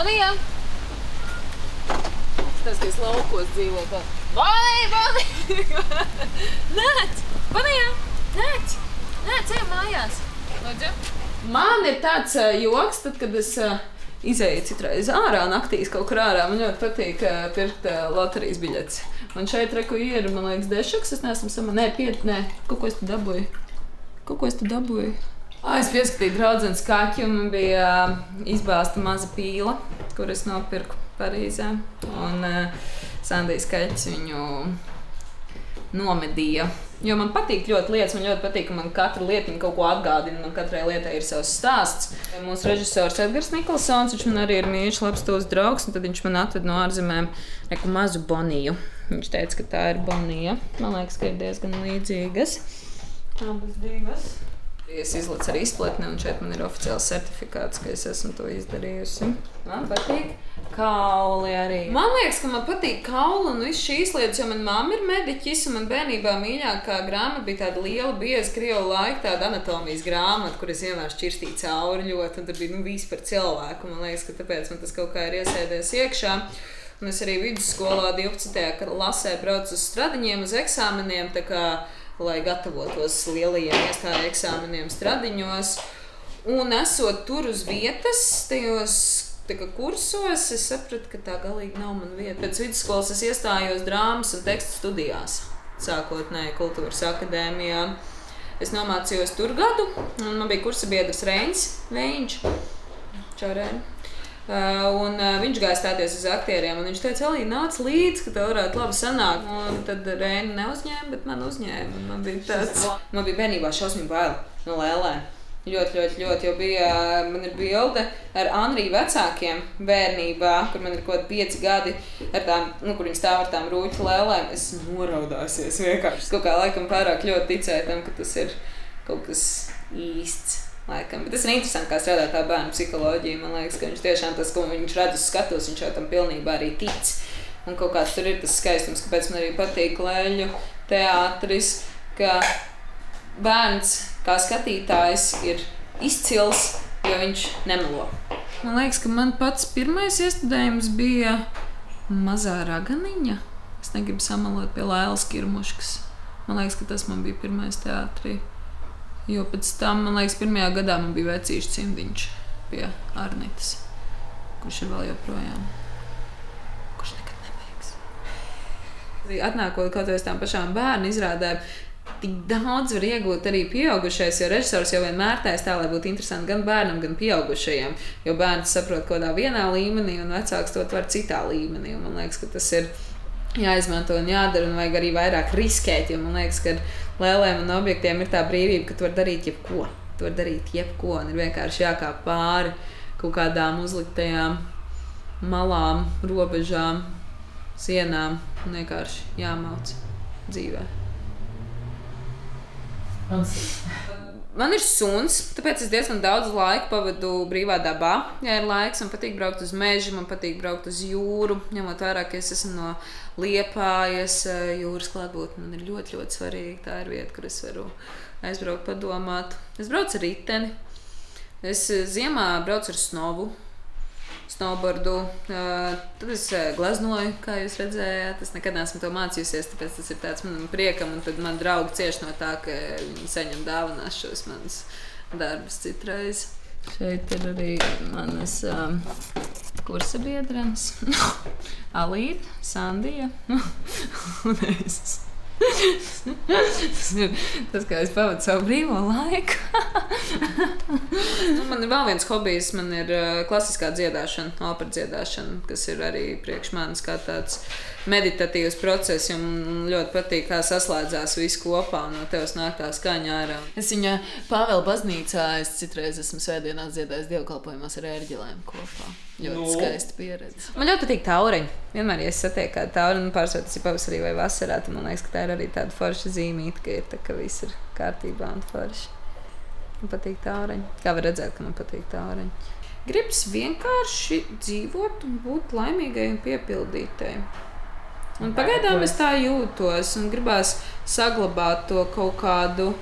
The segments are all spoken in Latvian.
Bonija! Tas, ka es laukos dzīvo tā. Bonija! Nāc! Bonija! Nāc! Nāc, ejam mājās! Lūdzu? Man ir tāds joks, tad, kad es izēju citreiz ārā naktīs kaut kur ārā. Man ļoti patīk pirkt loterijas biļetes. Un šeit reku ir, man liekas, dešuks. Es neesmu nē, kaut ko es tu dabūju. Es pieskatīju draudzenes kaķi, un man bija izbāzta maza pīla, kur es nopirku Parīzē. Un Sandijas kaķis viņu nomedīja. Jo man patīk ļoti lietas, man ļoti patīk, ka man katra lietiņa kaut ko atgādina, man katrai lietai ir savs stāsts. Mūsu režisors Edgars Nikolsons, viņš man arī ir mīļš, labs tūs draugs, un tad viņš man atved no ārzemēm mazu Boniju. Viņš teica, ka tā ir Bonija. Man liekas, ka ir diezgan līdzīgas. Abas divas. Es izlacu arī izpletni, un šeit man ir oficiāls certifikāts, ka es esmu to izdarījusi. Man patīk kauli arī. Man liekas, ka man patīk kauli un viss šīs lietas, jo man mamma ir mediķis, un man bērnībā mīļākā grāmata bija tāda liela, bieza krievu laika, tāda anatomijas grāmata, kur es vienmēr šķirstīju cauri ļoti, un tur bija viss par cilvēku. Man liekas, ka tāpēc man tas kaut kā ir iesēdies iekšā. Un es arī vidusskolā 12. klasē braucu uz stradiņiem, uz eksāmeniem, tā kā lai gatavotos lielajiem iestāju eksāmeniem stradiņos. Un esot tur uz vietas, tajos kursos, es sapratu, ka tā galīgi nav man vieta. Pēc vidusskolas es iestājos drāmas un tekstu studijās, sākotnēji Kultūras akadēmijā. Es nomācījos tur gadu, un man bija kursa biedrs Reinis Vējiņš. Čau, Reini. Un viņš gāja stāties uz aktieriem, un viņš teica, Elī, nāc līdzi, ka tev varētu labi sanākt. Un tad Reini neuzņēma, bet man uzņēma. Man bija bērnībā šausmīgi bail no lēlēm. Ļoti, jo man ir bilde ar Anriju vecākiem bērnībā, kur man ir kaut 5 gadi, ar tām, kur viņi stāv ar tām rūķu lēlēm. Es noraudāsies vienkārši. Es kaut kā laikam pārāk ļoti ticēju tam, ka tas ir kaut kas īsts. Laikam. Bet tas ir interesanti, kā strādā tā bērnu psiholoģija. Man liekas, ka viņš tiešām tas, ko viņš redz uz skatos, viņš jau tam pilnībā arī tic. Un kaut kāds tur ir tas skaistums, kāpēc man arī patīk Leļu teātris, ka bērns kā skatītājs ir izcils, jo viņš nemelo. Man liekas, ka man pats pirmais iestudējums bija Mazā raganiņa. Es negribu samalot pie Lēlas Kirmuškas. Man liekas, ka tas man bija pirmais teātrī. Jo pēc tam, man liekas, pirmajā gadā man bija Vecīša cimdiņš pie Arnitas, kurš ir vēl joprojām. Kurš nekad nebeigs. Atnākot kaut aiz tām pašām bērnu izrādēm, tik daudz var iegūt arī pieaugušais, jo režisors jau vienmēr taisa tā, lai būtu interesanti gan bērnam, gan pieaugušajiem. Jo bērns saprot kādā vienā līmenī, un vecāks to var citā līmenī. Un man liekas, ka tas ir jāizmanto un jādara, un vajag arī vairāk riskēt, jo man liekas, ka lēlēm un objektiem ir tā brīvība, ka tu vari darīt jebko. Tu vari darīt jebko, un ir vienkārši jākāp pāri kaut kādām uzliktajām malām, robežām, sienām, un vienkārši jāmauc dzīvē. Man ir suns, tāpēc es diezgan daudz laika pavadu brīvā dabā, ja ir laiks. Man patīk braukt uz mežu, man patīk braukt uz jūru, ņemot vērā, ka es esmu no Liepājas, jūras klātbūtne man ir ļoti, ļoti svarīga. Tā ir vieta, kur es varu aizbraukt, padomāt. Es braucu ar riteni. Es ziemā braucu ar snowboardu. Tad es gleznoju, kā jūs redzējāt. Es nekad neesmu to mācījusies, tāpēc tas ir tāds manam priekam. Un tad man draugi cieš no tā, ka viņi saņem dāvanās šos manas darbus citreiz. Šeit ir arī manas kursa biedrenes. Alīda, Sandija un es. Tas, kā es pavadu savu brīvo laiku. Man ir vēl viens hobijs, man ir klasiskā dziedāšana, opera dziedāšana, kas ir arī priekš manis kā tāds meditatīvs process, jo man ļoti patīk, kā saslēdzās viss kopā un no tevs nāk tā skaņa ārā. Es viņa Pāvela baznīcā, es citreiz esmu svētdienās dziedājis dievkalpojumos ar ērģelēm kopā. Ļoti skaista pieredze. Man ļoti patīk taureņi. Vienmēr, ja es satieku kādu tauriņu, pārsvarā tas ir pavasarī vai vasarā, tad man liekas, ka tā ir arī tāda forša zīmīte, ka ir tā, ka viss ir kārtībā un forši. Man patīk taureņi. Kā var redzēt, ka man patīk taureņi. Gribas vienkārši dzīvot un būt laimīgai un piepildītai. Un pagaidām es tā jūtos un gribās saglabāt to kaut kādu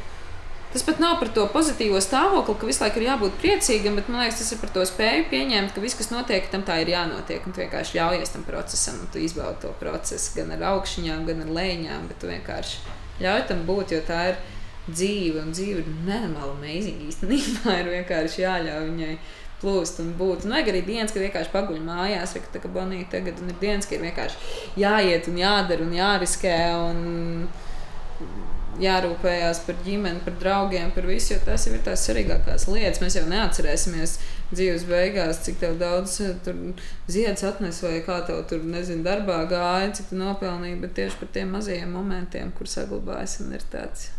Tas pat nav par to pozitīvo stāvokli, ka visu laiku ir jābūt priecīgam, bet man liekas, tas ir par to spēju pieņemt, ka viss, kas notiek, tam tā ir jānotiek. Un tu vienkārši ļaujies tam procesam, un tu izbaudi to procesu gan ar augšņām, gan ar lejņām, bet tu vienkārši ļauj tam būt, jo tā ir dzīve, un dzīve ir nenormāli amazing īstenībā, ir vienkārši jāļauj viņai plūst un būt. Un vajag arī dienas, kad vienkārši paguļ mājās, tā kā Bonija tagad, un ir dienas, ka ir vienkārši jāiet un jādara un jāriskē un jārūpējās par ģimeni, par draugiem, par visu, jo tas jau ir tās svarīgākās lietas. Mēs jau neatcerēsimies dzīves beigās, cik tev daudz tur ziedus atnes vai kā tev tur, nezinu, darbā gāja, cik tu nopelnīji, bet tieši par tiem mazajiem momentiem, kur saglabājas un ir tāds